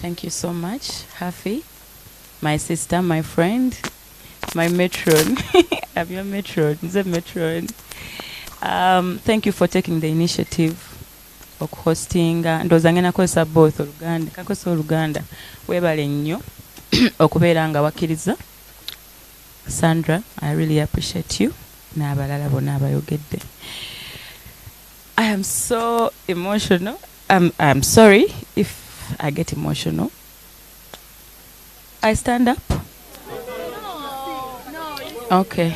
Thank you so much, Hafi, my sister, my friend, my matron. I'm your matron. The matron. Thank you for taking the initiative of hosting. Ndoza ngena kosa both Oluganda. Kakosa Oluganda. Webale nnyo okubeera nga wakkiriza. Sandra, I really appreciate you. N'abalala bonna abayogedde. I am so emotional. I'm sorry if I get emotional. I stand up? No. Okay.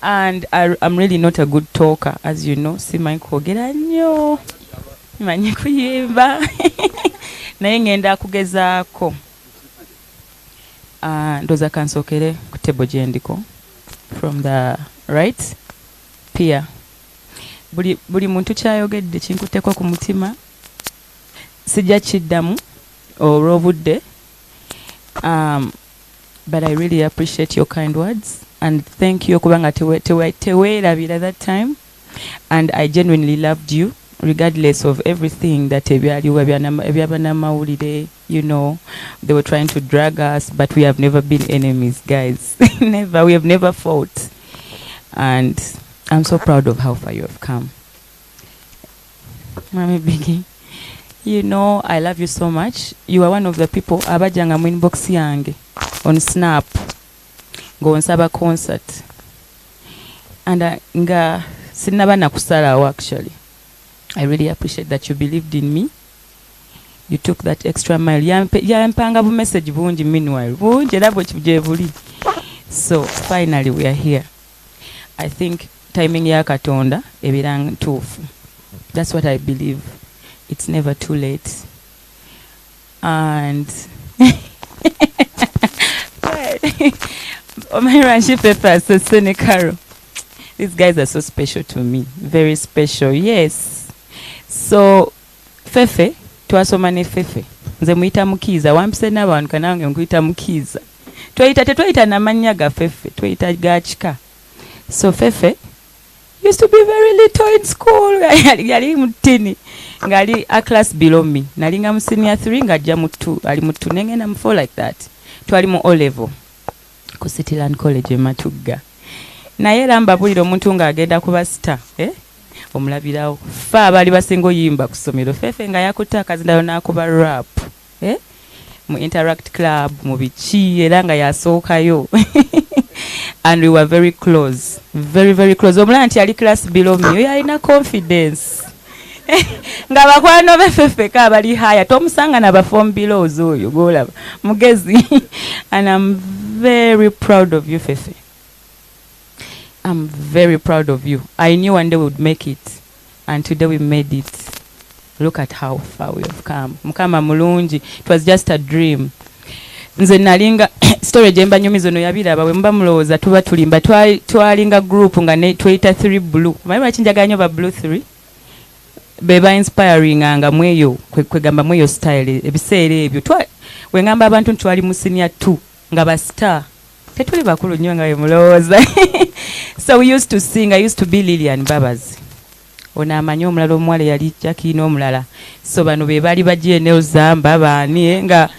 And I'm really not a good talker, as you know. Simanyi kwogera nnyo. Simanyi kuyimba. Naye ngenda kugezaako. Ndoza kansokere ku table gye ndiko. From the right. Pia. Buli muntu kyayogedde kinkutteko ku mutima. Sijja kiddamu olw'obudde. But I really appreciate your kind words. And thank you kubanga teweerabira that time. And I genuinely loved you, regardless of everything that ebyabannamawulire, you know, they were trying to drag us, but we have never been enemies, guys. Never. We have never fought. And I'm so proud of how far you have come. Mami Biggie, you know, I love you so much. You are one of the people abajanga mu inbox yange on Snap. Go on Saba concert. And nga sinaba nakusalawo actually. I really appreciate that you believed in me. You took that extra mile. Yampanga bu message bungi meanwhile. Bungi era bwe buli. So finally we are here. I think timing ya Katonda ebiranga ntuufu. That's what I believe. It's never too late. And my ranship papers, so Senekaro. These guys are so special to me. Very special, yes. So, Fefe, twasomane Fefe. Nze muyita mukiza. Wampise n'abantu kanange nkuyita mukiza. Twayita n'amannya ga Fefe. Twayita gachika. So, Fefe used to be very little in school. Yali mutini. Ngali a class below me. Nalinga mu senior 3 ngajja mu 2. Ali mu 2 nengenda mu 4 like that. Twali mu O level. Ku Cityland College Matugga. Naye lamba bulira omuntu ng'agenda kuba star. Omulabirawo. Fa abali basinga oyimba ku ssomero. Fefe nga yakutte akazindayo n'akuba rap. Mu Interact Club, mu biki, era nga yasookayo. And we were very close. Very, very close. Omulala nti yali class below me. Oyo alina confidence. Nga bakwano be Fefe ka bali higher. Tomusanga na ba form below oyo golaba. Mugezi. And I'm very proud of you, Fefe. I'm very proud of you. I knew one day we would make it. And today we made it. Look at how far we have come. Mukama mulungi. It was just a dream. Nze nalinga storage emba nyumizo no yabiraba we mba mulowooza tuba tulimba twalinga group nga ne twita 3 blue. Mayiba kinjaganyo ba blue 3. Beba inspiring anga mweyo kwegamba mweyo style ebiseera ebyo. We ngamba abantu twali mu senior 2 nga ba star. Tetuli bakulu nnyo nga we mulowooza. So we used to sing. I used to be Lillian Babazi. Ona amanyi omulala omuwala yali Jackie n'omulala. So bano be bali bajje Neozamba baani nga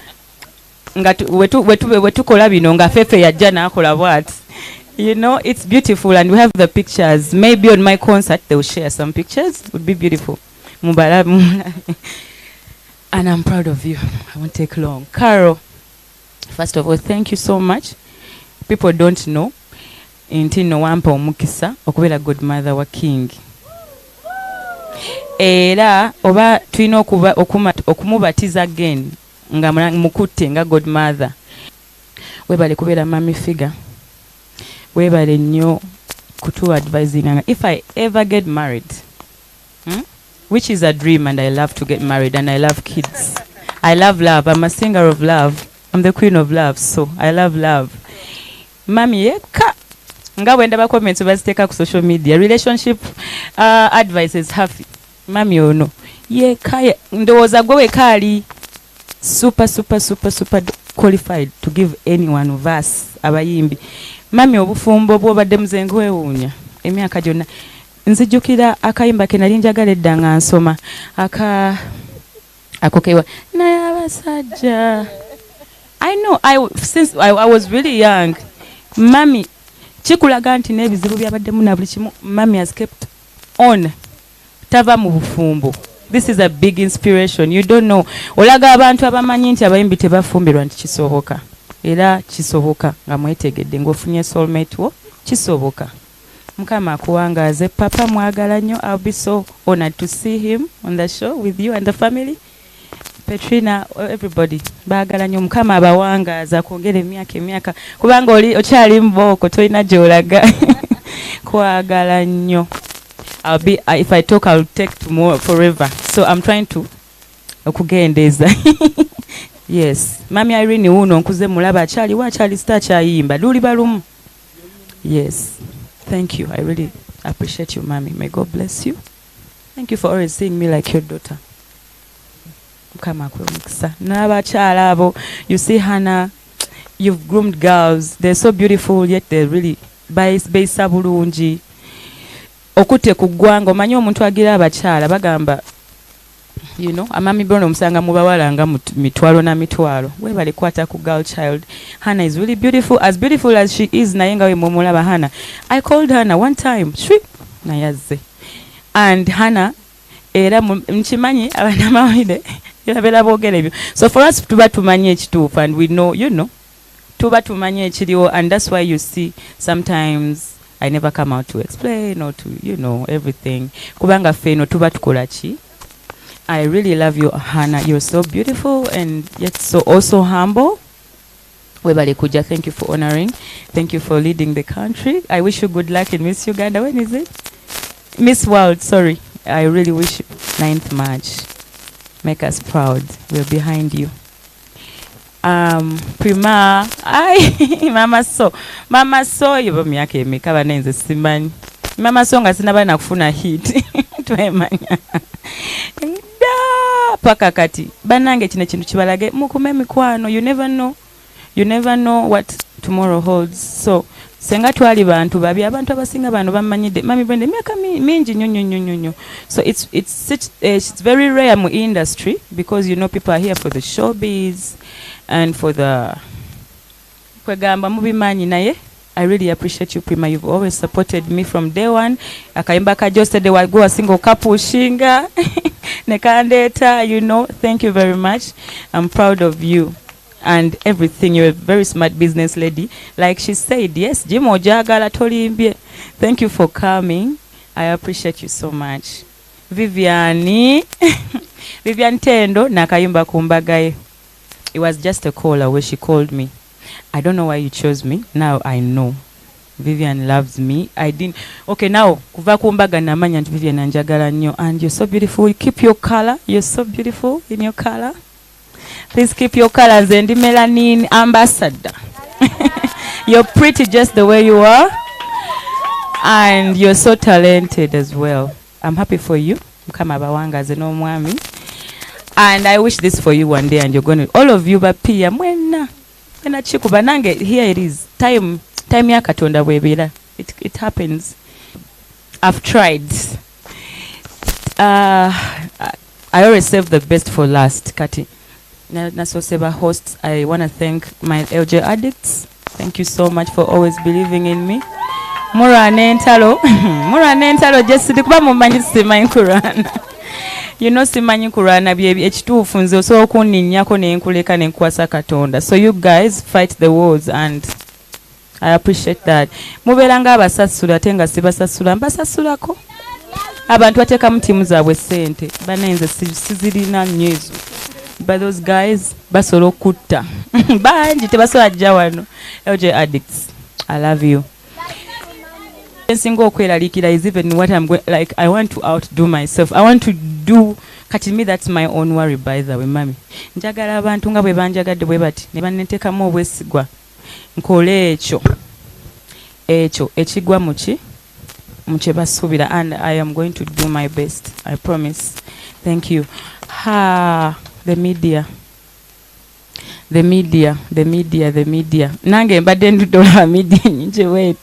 wetukola bino nga Fefe yajja n'akola bwat. You know, it's beautiful and we have the pictures. Maybe on my concert they will share some pictures. It would be beautiful. Mubala. And I'm proud of you. I won't take long. Carol, first of all, thank you so much. People don't know. Intino wampa omukisa okubeera godmother wa King. Era oba tulina okumubatiza again nga mukutte nga godmother. Webale kubeera mami figure. Webale nnyo kutu advising. If I ever get married, which is a dream, and I love to get married and I love kids. I love love. I'm a singer of love. I'm the queen of love, so I love love. Mami yeka nga wenda ba comments baziteka ku social media relationship advices happy mami ono yeka ndowooza gwe kali super qualified to give any one of us abayimbi. Mami obufumbo bwobadde muzengo wewuunya emyaka gyonna. Nzijukira akayimba ke nali njagala edda nga nsoma akokewa naye abasajja. I know since I was really young, mami chikulaga nti n'ebizibu byabaddemu na buli kimu mami has kept on tava mu bufumbo. This is a big inspiration. You don't know. Olaga abantu abamanyi nti abayimbi tebafumbirwa nti kisoboka. Era kisoboka nga mwetegedde ng'ofunye soulmate wo kisoboka. Mukama akuwangaze. Papa mwagala nnyo. I'll be so honored to see him on the show with you and the family. Petrina, everybody. Baagala nnyo. Mukama abawangaza kwongera emyaka kubanga oli okyali mbooko tolina gy'olaga. Kwagala nnyo. If I talk, I'll take tomorrow forever. So I'm trying to okugendeza. Yes. Mami Irene uno nkuze mulaba achali star chayimba. Luli balumu. Yes. Thank you. I really appreciate you, Mami. May God bless you. Thank you for always seeing me like your daughter. Mukama kwemukisa. N'abachala abo. You see Hannah, you've groomed girls. They're so beautiful yet they're really bayisa bulungi. Okute kugwanga omanyi omuntu agira abakyala bagamba amami bono musanga mu bawala nga mitwalo na mitwalo webale kwata ku girl child. Hannah is really beautiful as she is naye nga we mumulaba Hannah. I called Hannah one time nayazze and Hannah era mchimanyi abana mawide yabela bogera ebyo. So for us tuba tumanye ekituufu and we know tuba tumanye ekiriwo, and that's why you see sometimes I never come out to explain or to, everything. Kubanga feno tuba tukola chi. I really love you, Hannah. You're so beautiful and yet so also humble. Webale kuja, thank you for honoring. Thank you for leading the country. I wish you good luck in Miss Uganda. When is it? Miss World, sorry. I really wish you 9th March. Make us proud. We're behind you. Prima, Mama so yibo myaka emeka banenze simanyi. Mama so nga sinaba na kufuna hit. Twemanya. Paka kati. Banange kino kintu kibalage mukume mikwano. You never know what tomorrow holds. So senga twali bantu babi abantu abasinga bano bamanyide mami Brenda myaka mingi nyonyo. So it's very rare mu industry because people are here for the showbiz and for the kwegamba mubimanyi naye. I really appreciate you, Prima. You've always supported me from day one. Akayimba kajose de wago a single couple shinga nekandeta, Thank you very much. I'm proud of you and everything. You're a very smart business lady. Like she said, yes, Jimo Jagala Tolimbie. Thank you for coming. I appreciate you so much. Vivian Tendo nakayimba kumbagaye. It was just a call away. She called me. I don't know why you chose me. Now I know. Vivian loves me. I didn't. Okay, now kuva kumbaga namanya nti Vivian anjagala nnyo, and you're so beautiful. You keep your color. You're so beautiful in your color. Please keep your colors. And the melanin ambassador. You're pretty just the way you are, and you're so talented as well. I'm happy for you. Mukama bawangaze no mwami. And I wish this for you one day, and you're going to, all of you, bapia mwena chikuba nange. Here it is. Time ya katonda webera. It happens. I've tried. I always save the best for last. Kati Naso Seba hosts, I want to thank my LJ addicts. Thank you so much for always believing in me. Mura nentalo just kuba mumanyi simanyi kurana. Simanyi kurana bye ekituufu nze osobola okunninnyako nenkuleka nenkwasa katonda. So you guys fight the wars and I appreciate that. Mubeera nga abasasula ate nga sibasasula mbasasulako. Abantu bateekamu ttiimu zaabwe ssente banenze sizirina nnyo ezo. But those guys basobola okutta bangi tebasobola ajja wano. LJ addicts, I love you. Single kwelalikira is even what I'm going, like I want to outdo myself. I want to do kati me, that's my own worry by the way, mami. Njagala abantu nga bwe banjagadde bwe bati ne banneteekamu obwesigwa nkole ekyo ekigwa muki basuubira, and I am going to do my best. I promise. Thank you. The media. Nange mbadde ndudola media nyingi wait.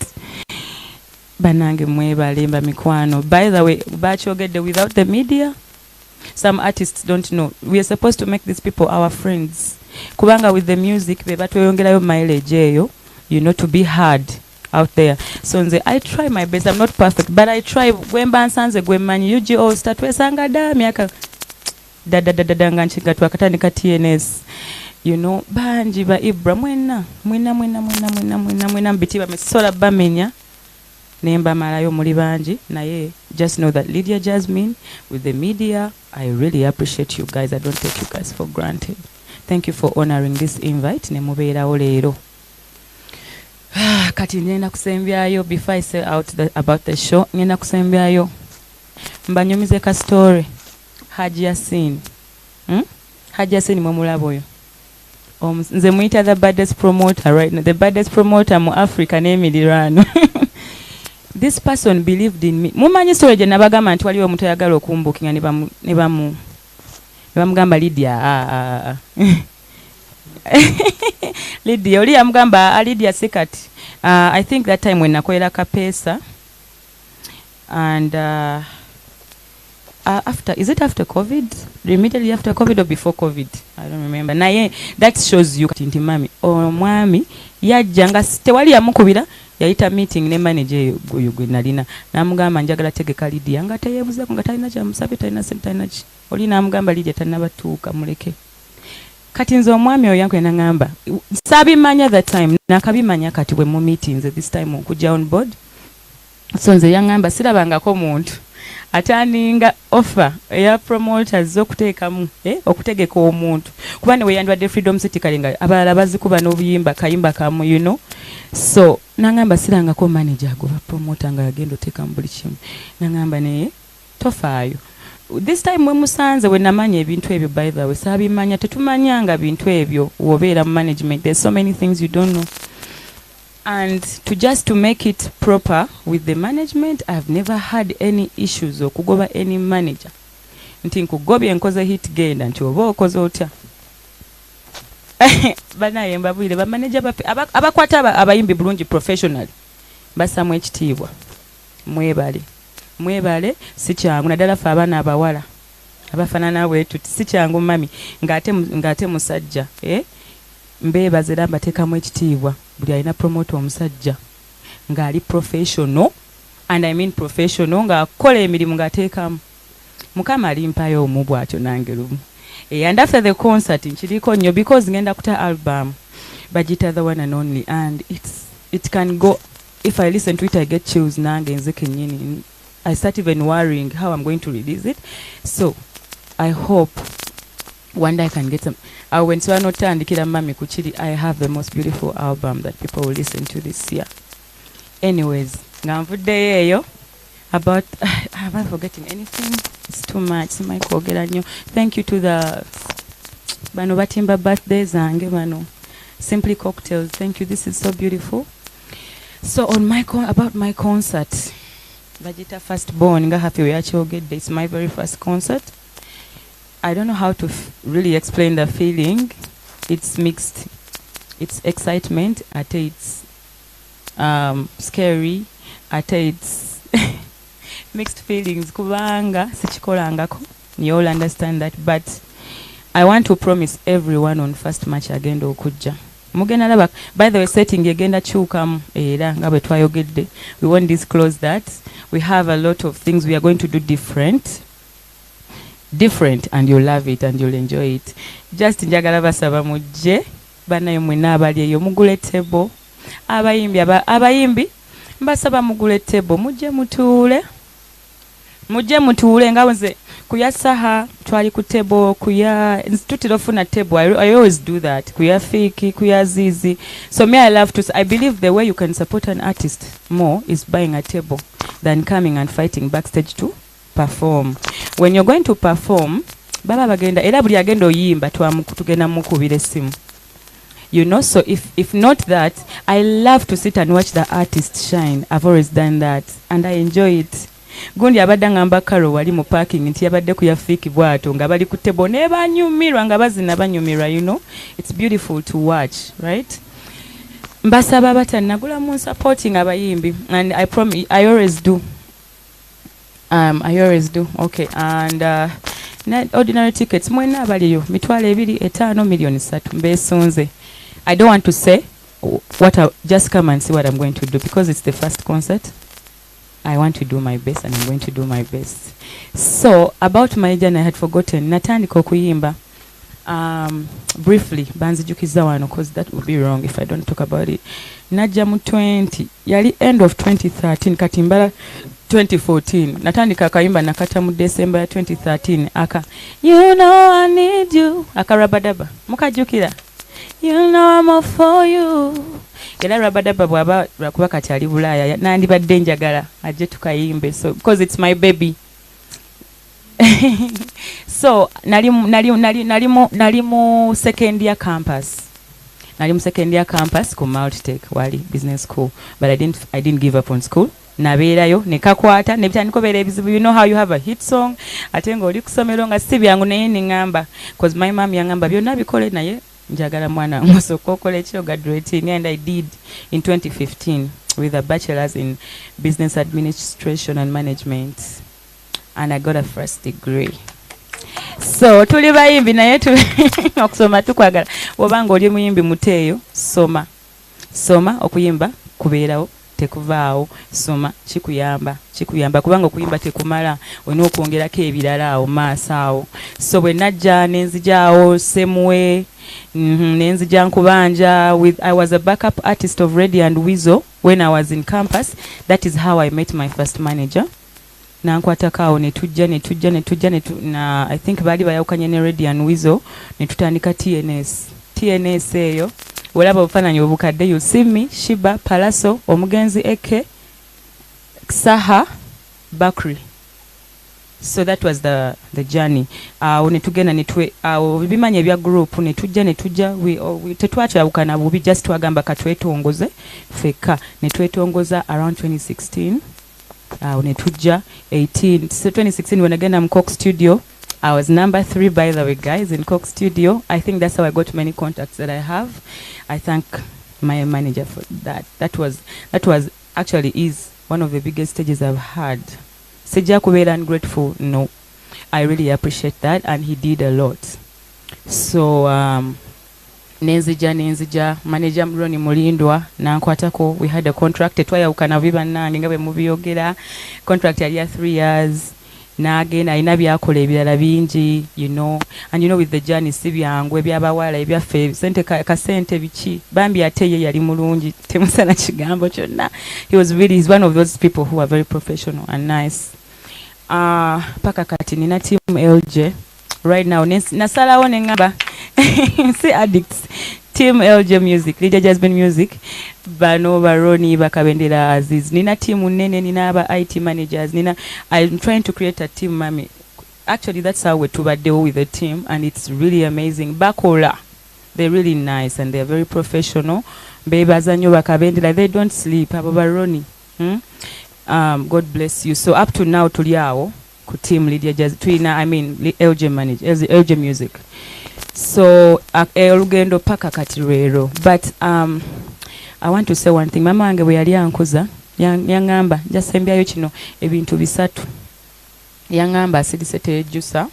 Banange mwebalemba mikwano. By the way, bakyogedde without the media some artists don't know. We are supposed to make these people our friends. Kubanga with the music, be batweyongerayo mileage eyo, you know, to be heard out there. So nze, I try my best. I'm not perfect, but I try. Gwemba nsanze gwemanyi UGO start wesanga da miaka nga nchinga twakatandika TNS. You know, banji ba Ibra mwena mbitiba mesola bamenya nemba malayo muli banji naye. Just know that Lydia Jasmine with the media, I really appreciate you guys. I don't take you guys for granted. Thank you for honoring this invite. Nemubeerawo leero. Kati ngenda kusembyayo before I say out about the show. Ngenda kusembyayo mbanyumize ka story. Haji Yasin. Haji Yasin mwemulaba oyo. Nze muyita the baddest promoter right now. The baddest promoter mu Africa n'emiriraano. This person believed in me. Mumanyi story gye nabagamba nti waliwo omuntu ayagala okumbukinga ne bamugamba Lydia. Lydia, oli yamugamba Lydia Sekati. I think that time when nakolera Kapesa and after, is it after COVID? Immediately after COVID or before COVID? I don't remember. Naye that shows you nti mami omwami yajjanga tewali yamukubira yayita meeting ne manager gwe nalina namugamba njagala tegeka Lydia nga teyebuza nga talina kya musabe talina sente talina ki oli namugamba Lydia tanabatuuka muleke. Kati nze omwami oyo yankwe nangamba sabimanya that time nakabimanya kati bwe mu meetings this time okujja on board. So nze yangamba sirabangako muntu ataninga offer eya promoters zokuteekamu okutegeka omuntu kubane we yandwadde Freedom City kalinga abalala bazikuba n'obuyimba kayimba kamu, you know. So nangamba sirangako manager agoba promoter nga yagenda oteekamu buli kimu. Nangamba ne tofaayo. This time we musanze we namanya ebintu ebyo, by the way sabimanya tetumanyanga bintu ebyo wobeera mu management. There's so many things you don't know. And to make it proper with the management, I've never had any issues okugoba any manager. Nti nkugobye nkoze hit genda nti oba okoze otya. Banaye mbabwire ba manager abakwata abayimbi bulungi professionally basamwe ekitiibwa. Mwebale si kyangu naddala fe abaana abawala abafaanana bwetu si kyangu mami ngate musajja mbeebaze era mbateekamu ekitiibwa buli alina promote omusajja ng'ali professional, and I mean professional, ng'akola emirimu ng'ateekamu. Mukama alimpayo omu bw'atyo nange lumu. And after the concert nkiriko nnyo because ngenda kuta album bagita the one and only, and it can go, if I listen to it I get chills nange nze kennyini. I start even worrying how I'm going to release it. So I hope one day I can get some. When Swanotandikira Mami Kuchiri, I have the most beautiful album that people will listen to this year. Anyways, yo about have I forgotten anything? It's too much. Thank you to the Bano Batimba birthdays and Bano Simply Cocktails. Thank you. This is so beautiful. So on about my concert, Vegeta Firstborn, nga happy we actually get. It's my very first concert. I don't know how to really explain the feeling. It's mixed. It's excitement. At it's scary. At it's mixed feelings. Kubanga sichikolangako. You all understand that. But I want to promise everyone on first match agenda okujja. Mugenda laba. By the way, setting agenda chukam era nga bwe twayogedde. We won't disclose that. We have a lot of things we are going to do different, and you'll love it and you'll enjoy it. Just njagala basaba mujje banaye mwena abali eyo mugule table. Abayimbi mbasaba mugule table mujje mutuule nga nze kuya saha twali ku table kuya tutira ofuna table. I always do that. Kuya fiki kuya zizi. So me, I love to, I believe the way you can support an artist more is buying a table than coming and fighting backstage to perform. When you're going to perform, baba bagenda era buli agenda oyimba tugenda mukubira essimu. You know, so if not that, I love to sit and watch the artist shine. I've always done that and I enjoy it. Gundi abadde ngamba Karo wali mu parking nti yabadde ku yafiki bwato nga bali ku table ne banyumirwa nga bazina banyumirwa, you know. It's beautiful to watch, right? Mbasaba batanagula mu supporting abayimbi, and I promise I always do. Okay, and ordinary tickets mwena abaliyo mitwalo 2.5 million 3 mbesunze. I don't want to say just come and see what I'm going to do because it's the first concert. I want to do my best and I'm going to do my best. So about my journey, I had forgotten. Natandika Okuyimba. Briefly, banzijukiza wano because that would be wrong if I don't talk about it. Najja mu 20, yali end of 2013, katimbala 2014. Natandika akayimba nakata mu December 2013. Aka, you know I need you. Aka rabadaba. Mukajukira. You know I'm all for you. Era rabadaba bwaba lwakuba kati ali Bulaaya nandibadde njagala ajje tukayimbe so because it's my baby. So nalimu second year campus. Nalimu second year campus ku Multitech wali business school, but I didn't give up on school. Nabeerayo nekakwata nebitandiko beera ebizibu. You know how you have a hit song ate ng'oli kusomero nga si byangu naye ningamba because my mom yangamba byonna bikole naye njagala mwana musoko okole ekyo graduating, and I did in 2015 with a bachelor's in business administration and management, and I got a first degree. So tuli bayimbi naye okusoma tukwagala obanga oli muyimbi muteeyo soma okuyimba kubeerawo tekuvaawo soma kikuyamba kubanga okuyimba tekumala olina okwongerako ebirala awo maaso awo. So bwe najja nenzijaawo semwe nenzija nkubanja I was a backup artist of Reddy and Weasel when I was in campus. That is how I met my first manager. Nankwatakawo netujja na I think bali bayawukanye ne Reddy and Weasel netutandika TNS eyo olaba obufaananyi obukadde. You see me, Shiba, Palaso, Omugenzi Eke, Saha, Bakri. So that was the journey. Netugenda bimanya ebya group netujja we tetwakyawukana bubi just twagamba katwetongoze feka netwetongoza around 2016. Netujja 18. So 2016 when again I'm Coke Studio. I was number 3 by the way guys in Coke Studio. I think that's how I got many contacts that I have. I thank my manager for that. That was actually is one of the biggest stages I've had. Sijja kubeera ungrateful, no. I really appreciate that, and he did a lot. So nenzija manager Ronnie Mulindwa nankwatako. We had a contract twayawukana biba nange nga bwe mubiyogera. Contract yali ya 3 years. Nagenda alina byakola ebirala bingi, you know, and you know with the journey si byangu ebyabawala ebyaffe sente kasente biki bambi ate ye yali mulungi temusana kigambo kyonna. He's one of those people who are very professional and nice. Paka kati nina team LJ right now nasalawo nengamba si addicts team LJ music LYDIA JAZMINE music bano baroni bakabendera Aziz nina team nene nina aba IT managers I'm trying to create a team mami. Actually that's how we tubaddewo with the team, and it's really amazing. Bakola, they're really nice and they're very professional. Bebaza nnyo bakabendera, they don't sleep abo baroni. God bless you. So up to now tuli awo ku team LYDIA JAZMINE LJ music. So olugendo paka kati rero, but I want to say one thing. Mama wange bwe yali ankuza yangamba jasembyayo kino ebintu bisatu. Yangamba asirise tejjusa.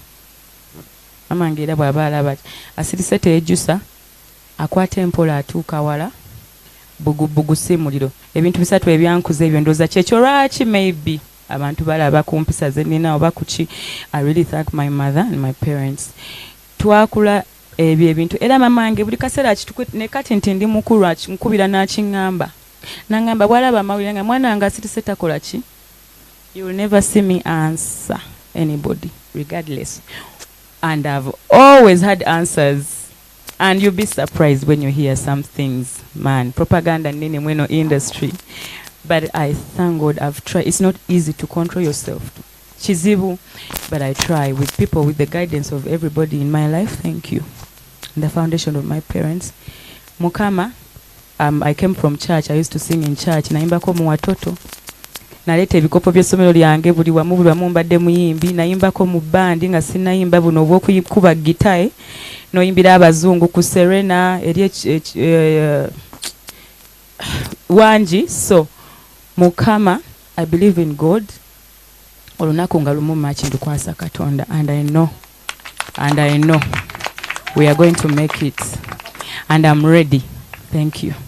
Mama wange era bw'aba alaba asirise tejjusa akwata empola atuuka wala bugu simuliro. Ebintu bisatu ebyankuza ebyo ndoza kyekyo lwaki maybe abantu balaba ku mpisa ze nina oba kuki. I really thank my mother and my parents. Twakula ebintu era mama wange buli kaseera ne kati ndi mukulu nkubira n'akingamba nangamba bwalaba amawulire nga mwana wange asirise takola ki. You will never see me answer anybody regardless, and I've always had answers, and you'll be surprised when you hear some things, man. Propaganda nini mweno industry, but I thank God I've tried. It's not easy to control yourself chizibu, but I try with people, with the guidance of everybody in my life. Thank you. The foundation of my parents. Mukama, I came from church. I used to sing in church. Naimba ko mu watoto. Naleta ebikopo by'essomero lyange buli wamu mbadde muyimbi. Naimba ko mu bandi nga sinayimba buno obw'okuba gitae. Noyimbira abazungu ku Serena eri wanji. So Mukama, I believe in God. Olunaku nga lumu machi ndukwasa Katonda, and I know and I know we are going to make it, and I'm ready. Thank you.